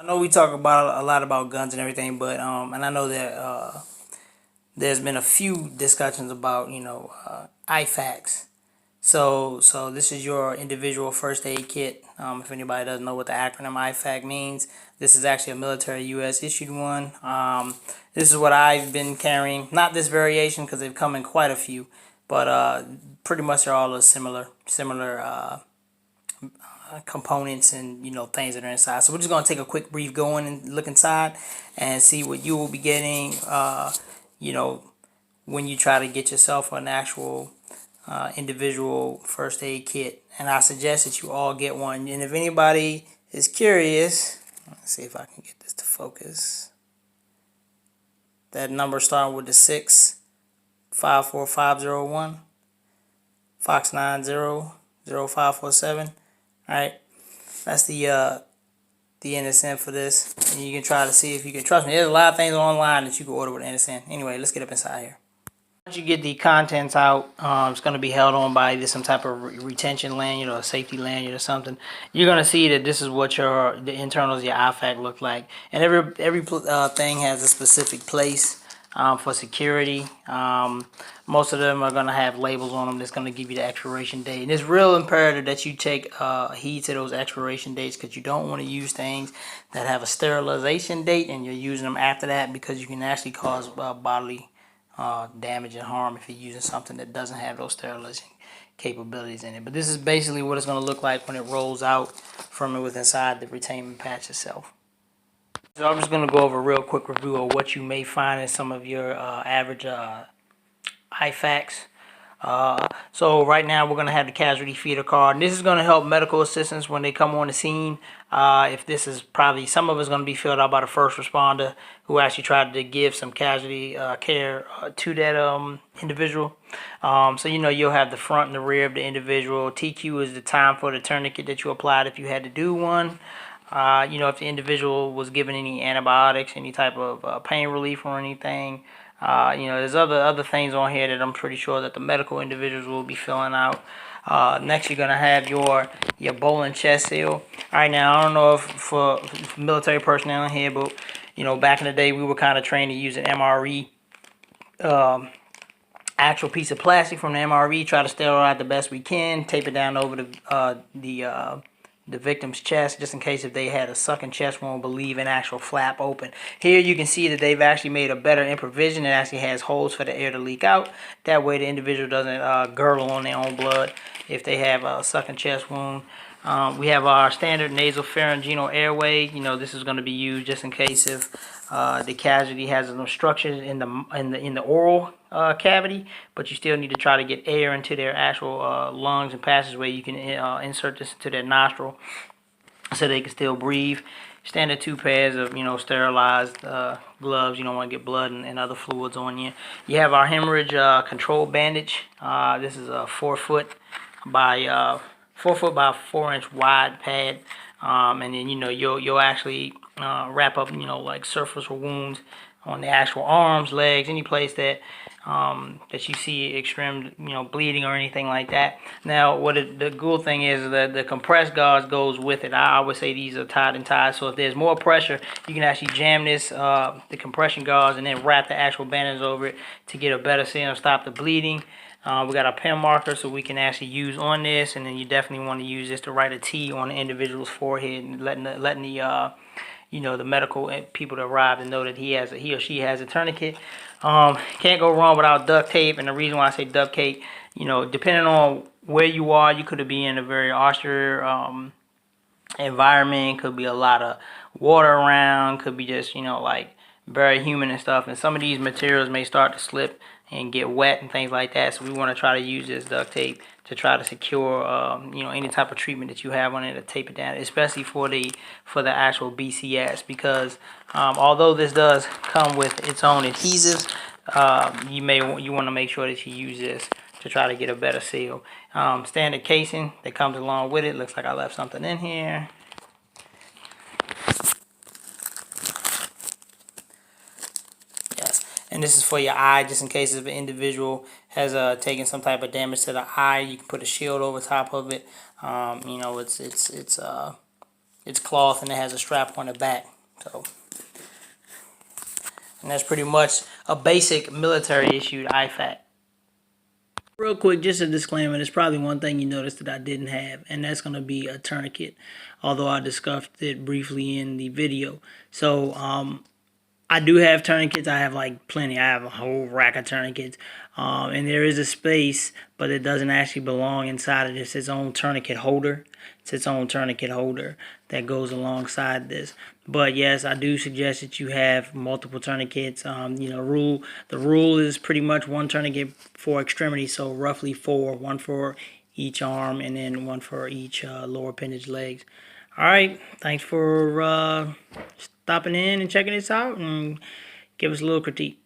I know we talk about a lot about guns and everything, but and I know that there's been a few discussions about IFAKs. So this is your individual first aid kit. If anybody doesn't know what the acronym IFAK means, this is actually a military U.S. issued one. This is what I've been carrying. Not this variation because they've come in quite a few, but pretty much they're all a similar components and things that are inside. So we're just gonna take a quick brief go in and look inside and see what you will be getting. You know when you try to get yourself an actual individual first aid kit, and I suggest that you all get one. And if anybody is curious, let's see if I can get this to focus. That number starting with the 654501 Fox 900547. All right, that's the NSN for this, and you can try to see if you can trust me. There's a lot of things online that you can order with NSN. Anyway, let's get up inside here. Once you get the contents out, it's going to be held on by either some type of retention lanyard or a safety lanyard or something. You're going to see that this is what the internals of your IFAK look like, and every thing has a specific place for security. Most of them are going to have labels on them that's going to give you the expiration date, and it's real imperative that you take heed to those expiration dates, because you don't want to use things that have a sterilization date and you're using them after that, because you can actually cause bodily damage and harm if you're using something that doesn't have those sterilizing capabilities in it. But this is basically what it's going to look like when it rolls out from it with inside the retainment patch itself. So I'm just going to go over a real quick review of what you may find in some of your average IFAKs. So right now we're going to have the casualty feeder card, and this is going to help medical assistants when they come on the scene. If this is probably, some of it's going to be filled out by the first responder who actually tried to give some casualty care to that individual. So you'll have the front and the rear of the individual. TQ is the time for the tourniquet that you applied if you had to do one. If the individual was given any antibiotics, any type of pain relief or anything. There's other things on here that I'm pretty sure that the medical individuals will be filling out. Next, you're gonna have your Bolin chest seal. All right, now I don't know if for military personnel in here, but back in the day we were kind of trained to use an MRE, actual piece of plastic from the MRE. Try to sterilize the best we can. Tape it down over the victim's chest, just in case if they had a sucking chest wound, but leave an actual flap open. Here you can see that they've actually made a better improvision. It actually has holes for the air to leak out. That way the individual doesn't gurgle on their own blood if they have a sucking chest wound. We have our standard nasal pharyngeal airway. This is going to be used just in case if the casualty has an obstruction in the oral cavity, but you still need to try to get air into their actual lungs and passageway. You can insert this into their nostril so they can still breathe. Standard 2 pairs of sterilized gloves. You don't want to get blood and other fluids on you. You have our hemorrhage control bandage. This is a 4 foot by 4 inch wide pad, and then you'll actually wrap up like surface wounds on the actual arms, legs, any place that you see extreme bleeding or anything like that. Now the cool thing is that the compressed gauze goes with it. I would say these are tied and tied, so if there's more pressure you can actually jam this the compression gauze and then wrap the actual bandage over it to get a better seal and stop the bleeding. We got a pen marker so we can actually use on this, and then you definitely want to use this to write a T on the individual's forehead, and letting the the medical people that arrive to know that he or she has a tourniquet. Can't go wrong without duct tape, and the reason why I say duct tape, depending on where you are, you could be in a very austere environment, could be a lot of water around, could be just like very humid and stuff, and some of these materials may start to slip and get wet and things like that. So we want to try to use this duct tape to try to secure any type of treatment that you have on it, to tape it down, especially for the actual BCS, because although this does come with its own adhesives, you want to make sure that you use this to try to get a better seal. Standard casing that comes along with it. Looks like I left something in here. And this is for your eye, just in case if an individual has taken some type of damage to the eye. You can put a shield over top of it. It's cloth and it has a strap on the back. So, and that's pretty much a basic military issued IFAK. Real quick, just a disclaimer, there's probably one thing you noticed that I didn't have, and that's going to be a tourniquet, although I discussed it briefly in the video. So, I do have tourniquets. I have like plenty. I have a whole rack of tourniquets. And there is a space, but it doesn't actually belong inside of this. Its own tourniquet holder. It's its own tourniquet holder that goes alongside this. But yes, I do suggest that you have multiple tourniquets. The rule is pretty much one tourniquet for extremity, so roughly four, one for each arm and then one for each lower appendage legs. All right, thanks for stopping in and checking this out, and give us a little critique.